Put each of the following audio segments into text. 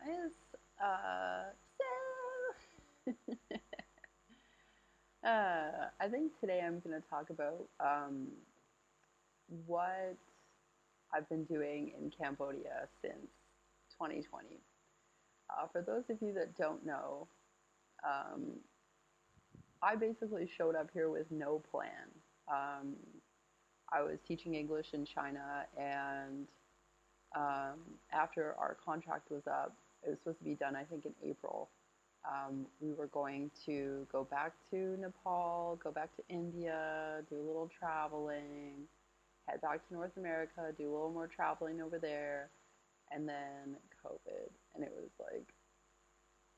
guys. So, I think today I'm going to talk about what I've been doing in Cambodia since 2020. For those of you that don't know, um, I basically showed up here with no plan. Um, I was teaching English in China, and um, after our contract was up, it was supposed to be done, I think, in April. We were going to go back to Nepal, go back to India, do a little traveling, head back to North America, do a little more traveling over there, and then COVID. And it was like,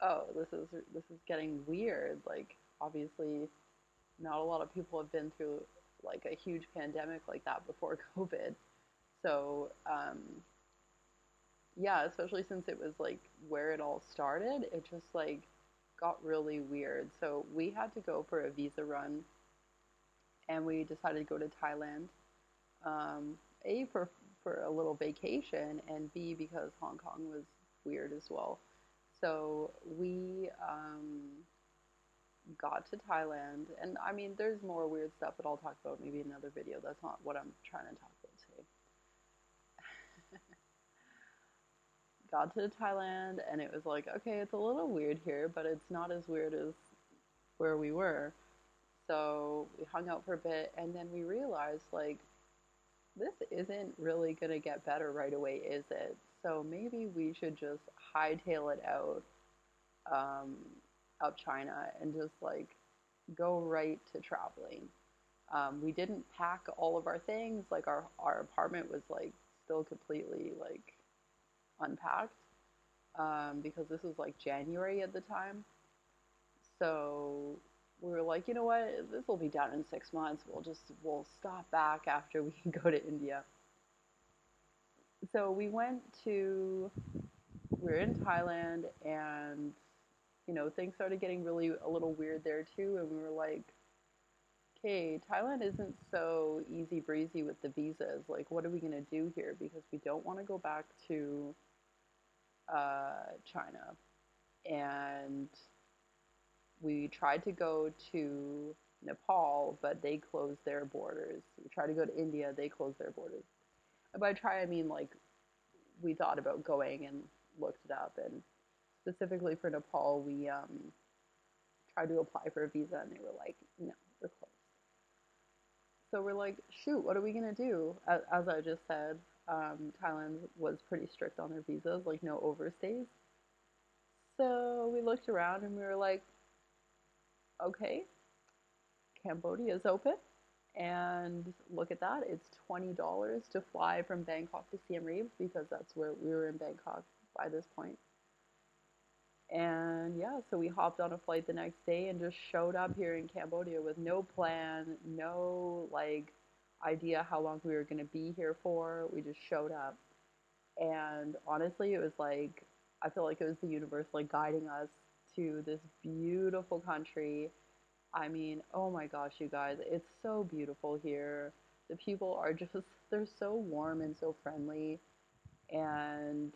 oh, this is getting weird. Like, obviously, not a lot of people have been through like a huge pandemic like that before COVID. So, yeah, especially since it was like where it all started, it just like got really weird. So we had to go for a visa run, and we decided to go to Thailand. Um, a for a little vacation, and B because Hong Kong was weird as well. So we got to Thailand, and I mean, there's more weird stuff that I'll talk about maybe in another video. That's not what I'm trying to talk about today. Got to Thailand, and it was like, okay, it's a little weird here, but it's not as weird as where we were. So we hung out for a bit, and then we realized, like, this isn't really going to get better right away, is it? So maybe we should just hightail it out um, of China and just like go right to traveling. We didn't pack all of our things. Like our apartment was like still completely like unpacked because this was like January at the time. So we were like, you know what, this will be done in 6 months. We'll stop back after we go to India. So we were in Thailand, and things started getting really a little weird there too, and we were like, okay, Thailand isn't so easy breezy with the visas. Like, what are we gonna do here? Because we don't want to go back to China, and we tried to go to Nepal, but they closed their borders. We tried to go to India, they closed their borders. And by try, I mean like we thought about going and looked it up, and specifically for Nepal, we tried to apply for a visa, and they were like, no, we're closed. So we're like, shoot, what are we gonna do? As I just said, Thailand was pretty strict on their visas, like no overstays. So we looked around and we were like, okay, Cambodia is open. And look at that, it's $20 to fly from Bangkok to Siem Reap, because that's where we were in Bangkok by this point. And yeah, so we hopped on a flight the next day and just showed up here in Cambodia with no plan, no like idea how long we were going to be here for. We just showed up. And honestly, it was like, I feel like it was the universe like guiding us to this beautiful country. I mean, oh my gosh, you guys, it's so beautiful here. The people are just, they're so warm and so friendly. And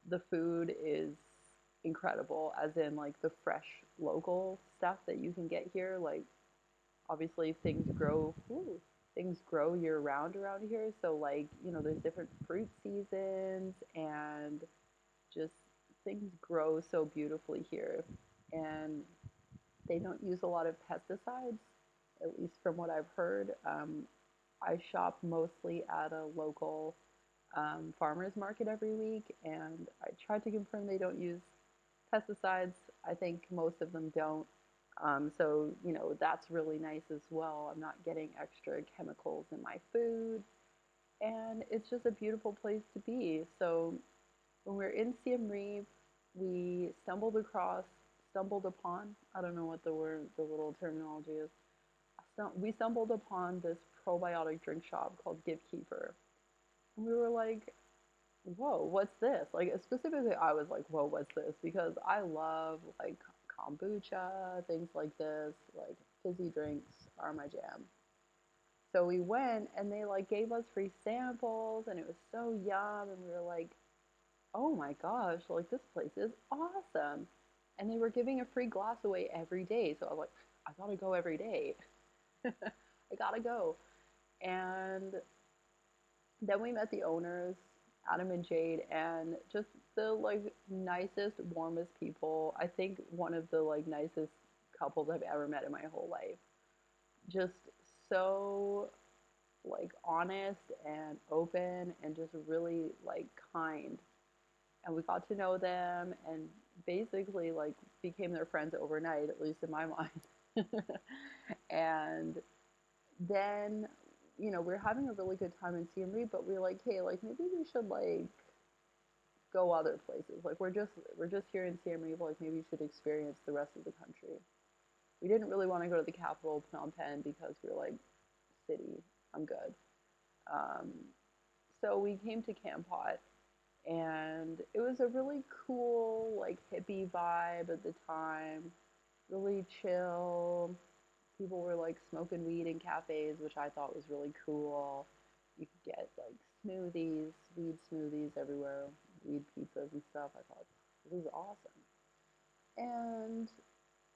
the food is incredible, as in like the fresh local stuff that you can get here. Like, obviously things grow year round around here. So like, there's different fruit seasons, and just things grow so beautifully here. And they don't use a lot of pesticides, at least from what I've heard. I shop mostly at a local farmers market every week, and I tried to confirm they don't use pesticides. I think most of them don't. So, that's really nice as well. I'm not getting extra chemicals in my food, and it's just a beautiful place to be. So, when we were in Siem Reap, we stumbled upon, I don't know what the little terminology is. We stumbled upon this probiotic drink shop called Give Keeper. And we were like, whoa, what's this? Like, specifically, I was like, whoa, what's this? Because I love like kombucha, things like this, like fizzy drinks are my jam. So we went, and they like gave us free samples, and it was so yum, and we were like, oh my gosh, like this place is awesome. And they were giving a free glass away every day. So I was like, I gotta go every day. I gotta go. And then we met the owners, Adam and Jade, and just the like nicest, warmest people. I think one of the like nicest couples I've ever met in my whole life. Just so like honest and open and just really like kind. And we got to know them and basically like became their friends overnight, at least in my mind. And then, we're having a really good time in Siem Reap, but we are like, hey, like maybe we should like go other places. Like we're just here in Siem Reap, like maybe we should experience the rest of the country. We didn't really want to go to the capital, Phnom Penh, because we were like, city, I'm good. Um, so we came to Kampot, and it was a really cool, like hippie vibe at the time, really chill. People were like smoking weed in cafes, which I thought was really cool. You could get like smoothies, weed smoothies everywhere, weed pizzas and stuff. I thought this is awesome. And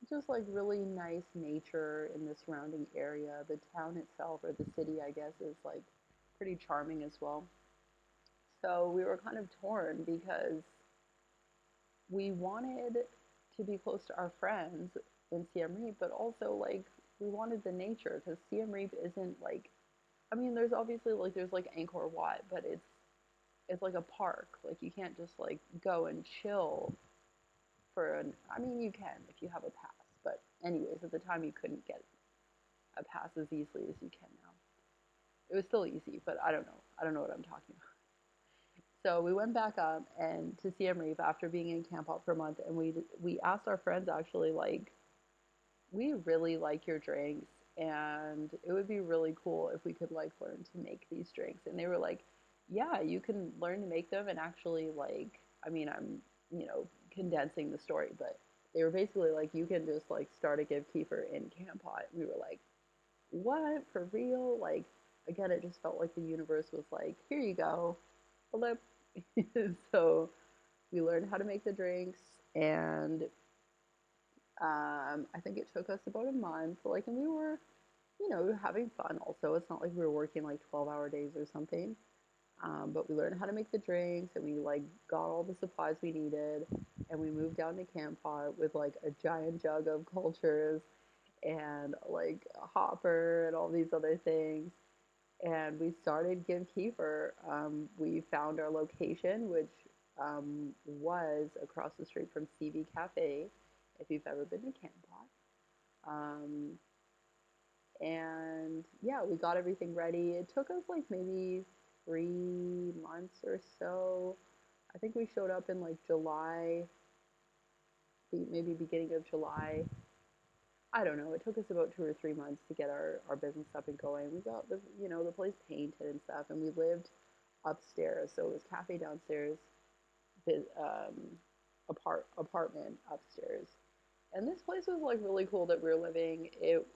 just like really nice nature in the surrounding area. The town itself, or the city, I guess, is like pretty charming as well. So we were kind of torn because we wanted to be close to our friends in Siem Reap, but also like we wanted the nature because Siem Reap isn't like, I mean, there's obviously like there's like Angkor Wat, but it's like a park. Like you can't just like go and chill for an. I mean, you can if you have a pass, but anyways, at the time you couldn't get a pass as easily as you can now. It was still easy, but I don't know. I don't know what I'm talking about. So we went back up and to Siem Reap after being in Camp Out for a month, and we asked our friends actually like, we really like your drinks, and it would be really cool if we could like learn to make these drinks. And they were like, yeah, you can learn to make them, and actually like, I mean, I'm condensing the story, but they were basically like, you can just like start a give kefir in Camp Pot. We were like, what, for real? Like, again, it just felt like the universe was like, here you go, flip. So we learned how to make the drinks, and I think it took us about a month. Like, and we were, having fun. Also, it's not like we were working like 12-hour days or something. But we learned how to make the drinks, and we like got all the supplies we needed, and we moved down to Camp Pot with like a giant jug of cultures and like a hopper and all these other things. And we started Give Kiefer. We found our location, which was across the street from CV Cafe, if you've ever been to Camp Pot. And yeah, we got everything ready. It took us like maybe 3 months or so. I think we showed up in like July, maybe beginning of July. I don't know. It took us about 2 or 3 months to get our business up and going. We got the place painted and stuff, and we lived upstairs, so it was cafe downstairs, um, apartment upstairs. And this place was like really cool that we were living. It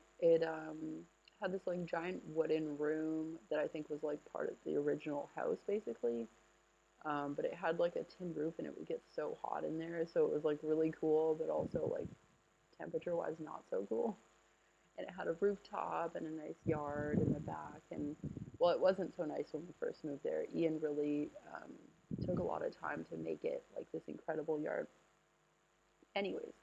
had this like giant wooden room that I think was like part of the original house, basically. But it had like a tin roof, and it would get so hot in there, so it was like really cool, but also like temperature wise not so cool. And it had a rooftop and a nice yard in the back. And well, it wasn't so nice when we first moved there. Ian really took a lot of time to make it like this incredible yard. Anyways,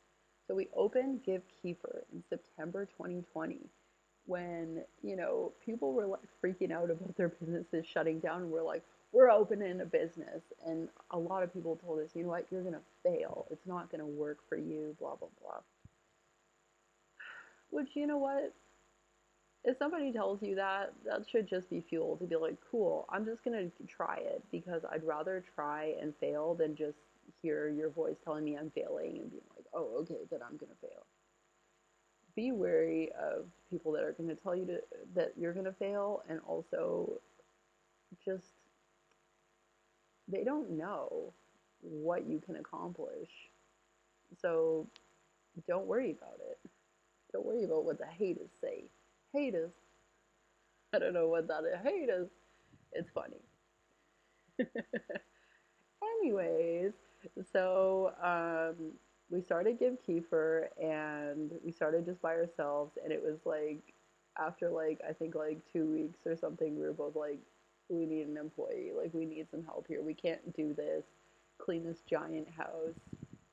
so we opened Give Kiefer in September 2020 when, people were like freaking out about their businesses shutting down. We're like, we're opening a business. And a lot of people told us, you know what, you're going to fail. It's not going to work for you, blah, blah, blah. Which, you know what? If somebody tells you that, that should just be fuel to be like, cool, I'm just going to try it because I'd rather try and fail than just hear your voice telling me I'm failing and being like, oh, okay, then I'm going to fail. Be wary of people that are going to tell you that you're going to fail, and also just, they don't know what you can accomplish. So don't worry about it. Don't worry about what the haters say. Haters. I don't know what that is. Haters. It's funny. Anyways, so we started Give Kefir and we started just by ourselves. And it was like, after like, I think like 2 weeks or something, we were both like, we need an employee. Like, we need some help here. We can't do this. Clean this giant house,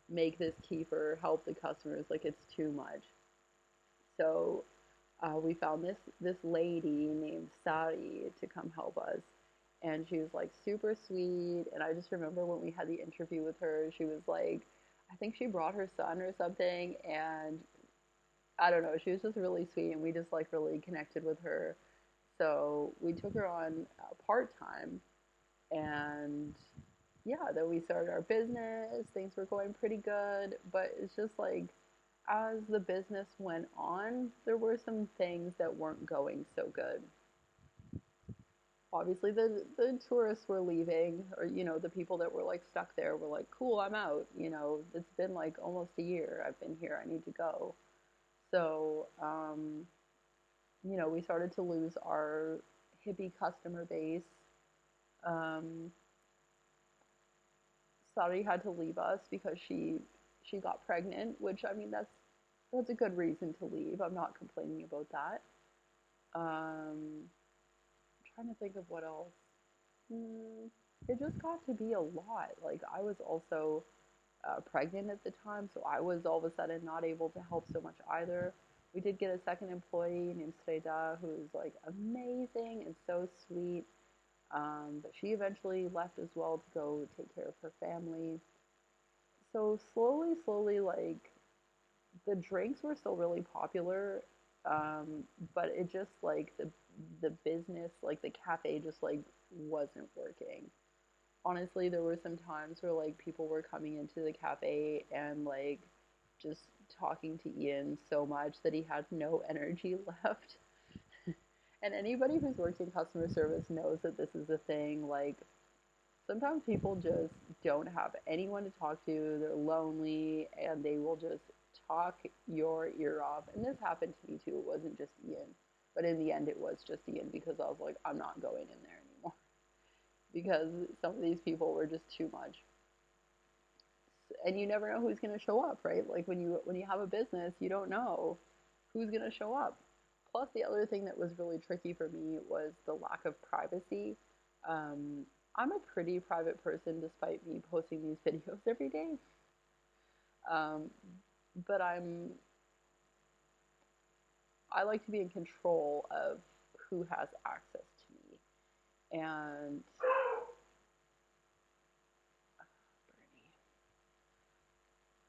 make this kefir, help the customers. Like, it's too much. So we found this lady named Sari to come help us, and she was like super sweet. And I just remember when we had the interview with her, she was like, I think she brought her son or something, and I don't know, she was just really sweet, and we just like really connected with her. So we took her on part time, and yeah, then we started our business. Things were going pretty good, but it's just like, as the business went on, there were some things that weren't going so good. Obviously, the tourists were leaving, or the people that were like stuck there were like, cool, I'm out. It's been like almost a year I've been here, I need to go. So we started to lose our hippie customer base. um, Sari had to leave us because she got pregnant, which, I mean, that's a good reason to leave. I'm not complaining about that. Trying to think of what else. Mm, it just got to be a lot. Like, I was also pregnant at the time, so I was all of a sudden not able to help so much either. We did get a second employee named Sreda, who's like amazing and so sweet. But she eventually left as well to go take care of her family. So slowly, slowly, like, the drinks were still really popular, but it just like the business, like the cafe, just like wasn't working. Honestly, there were some times where like people were coming into the cafe and like just talking to Ian so much that he had no energy left. And anybody who's worked in customer service knows that this is a thing. Like, sometimes people just don't have anyone to talk to. They're lonely and they will just talk your ear off. And this happened to me too. It wasn't just Ian. But in the end, it was just Ian, because I was like, I'm not going in there anymore. Because some of these people were just too much. And you never know who's going to show up, right? Like, when you have a business, you don't know who's going to show up. Plus, the other thing that was really tricky for me was the lack of privacy. Um, I'm a pretty private person, despite me posting these videos every day. Um, but I like to be in control of who has access to me. And Bernie,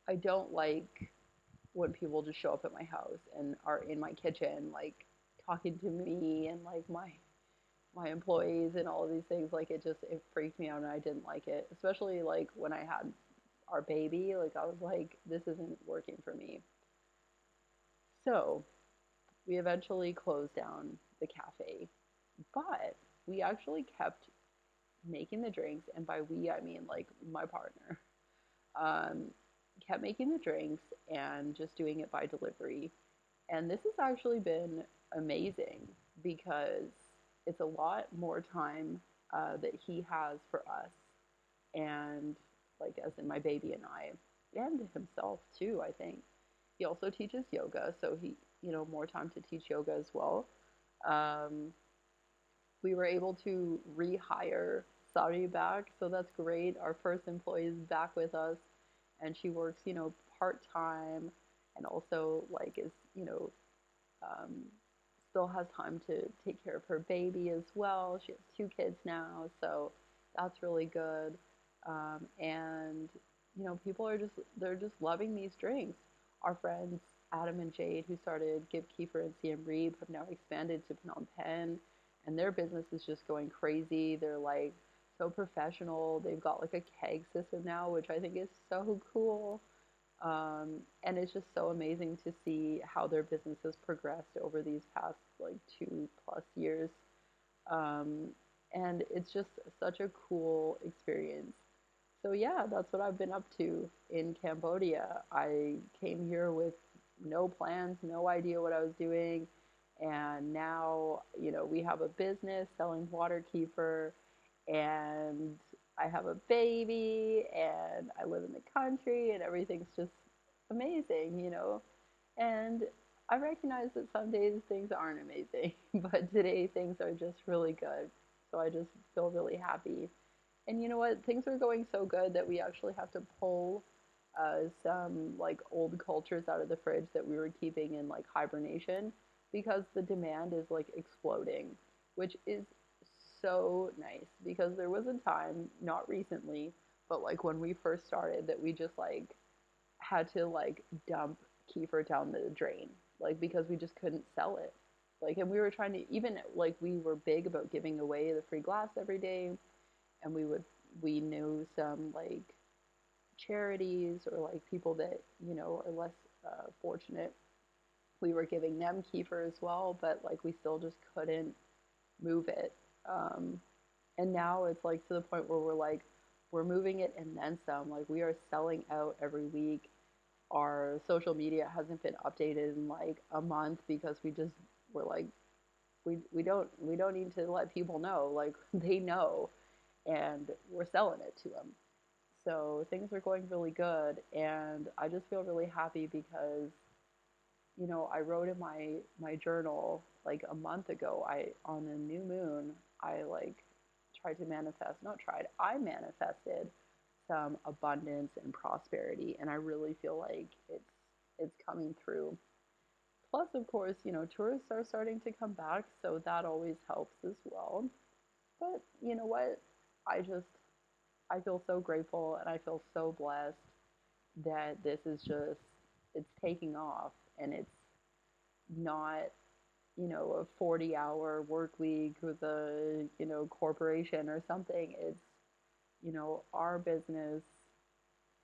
I don't like when people just show up at my house and are in my kitchen, like talking to me and like my employees and all of these things. Like, it freaked me out, and I didn't like it, especially like when I had our baby. Like, I was like, this isn't working for me. So we eventually closed down the cafe, but we actually kept making the drinks. And by we, I mean like my partner. um, Kept making the drinks and just doing it by delivery. And this has actually been amazing, because it's a lot more time that he has for us, and like, as in my baby and I, and himself too, I think. He also teaches yoga, so more time to teach yoga as well. Um, we were able to rehire Sari back, so that's great. Our first employee is back with us, and she works, part time, and also like is, um, still has time to take care of her baby as well. She has two kids now, so that's really good. And people they're just loving these drinks. Our friends Adam and Jade, who started Give Kefir and Siem Reap, have now expanded to Phnom Penh, and their business is just going crazy. They're like so professional. They've got like a keg system now, which I think is so cool. And it's just so amazing to see how their business has progressed over these past like 2+ years. Um, and it's just such a cool experience. So yeah, that's what I've been up to in Cambodia. I came here with no plans, no idea what I was doing, and now we have a business selling water kefir, and I have a baby and I live in the country and everything's just amazing, you know? And I recognize that some days things aren't amazing, but today things are just really good. So I just feel really happy. And you know what? Things are going so good that we actually have to pull some like old cultures out of the fridge that we were keeping in like hibernation because the demand is like exploding, which is so nice because there was a time, not recently, but like when we first started, that we just like had to like dump kefir down the drain, like because we just couldn't sell it. Like, and we were trying to even like we were big about giving away the free glass every day, and we knew some like charities or like people that are less fortunate. We were giving them kefir as well, but like we still just couldn't move it. Um, and now it's like to the point where we're moving it and then some. Like we are selling out every week. Our social media hasn't been updated in like a month because we're like we don't need to let people know. Like they know, and we're selling it to them. So things are going really good, and I just feel really happy because I wrote in my journal like a month ago. I on a new moon, I like tried to manifest, not tried, I manifested some abundance and prosperity, and I really feel like it's coming through. Plus, of course, tourists are starting to come back, so that always helps as well. But you know what? I just I feel so grateful and I feel so blessed that this is just it's taking off, and it's not a 40-hour work week with a corporation or something. It's our business.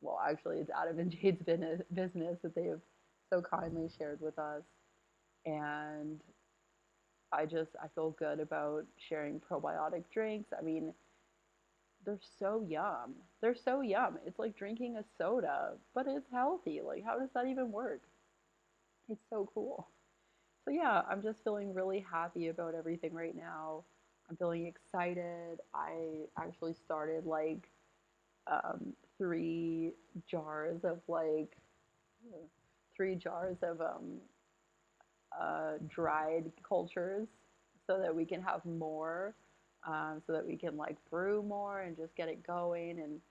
Well, actually, it's Adam and Jade's business that they have so kindly shared with us. And I feel good about sharing probiotic drinks. I mean, they're so yum. They're so yum. It's like drinking a soda, but it's healthy. Like, how does that even work? It's so cool. So yeah, I'm just feeling really happy about everything right now. I'm feeling excited. I actually started like 3 jars of like 3 jars of dried cultures so that we can have more, so that we can like brew more and just get it going. And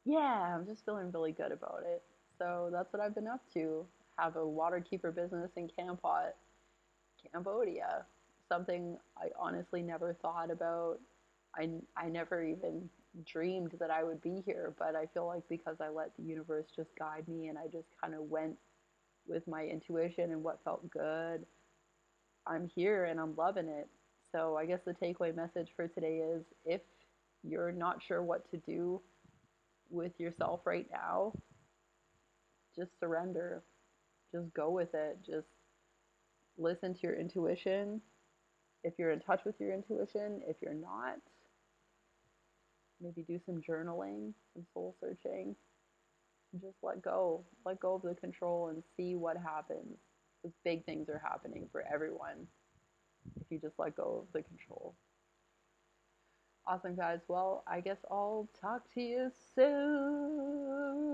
yeah, I'm just feeling really good about it. So that's what I've been up to. Have a water keeper business in Cambodia. Something I honestly never thought about. I never even dreamed that I would be here, but I feel like because I let the universe just guide me and I just kind of went with my intuition and what felt good, I'm here and I'm loving it. So I guess the takeaway message for today is if you're not sure what to do with yourself right now, just surrender. Just go with it. Just listen to your intuition. If you're in touch with your intuition, if you're not, maybe do some journaling, some soul searching, and just let go. Let go of the control and see what happens. Because big things are happening for everyone if you just let go of the control. Awesome, guys. Well, I guess I'll talk to you soon.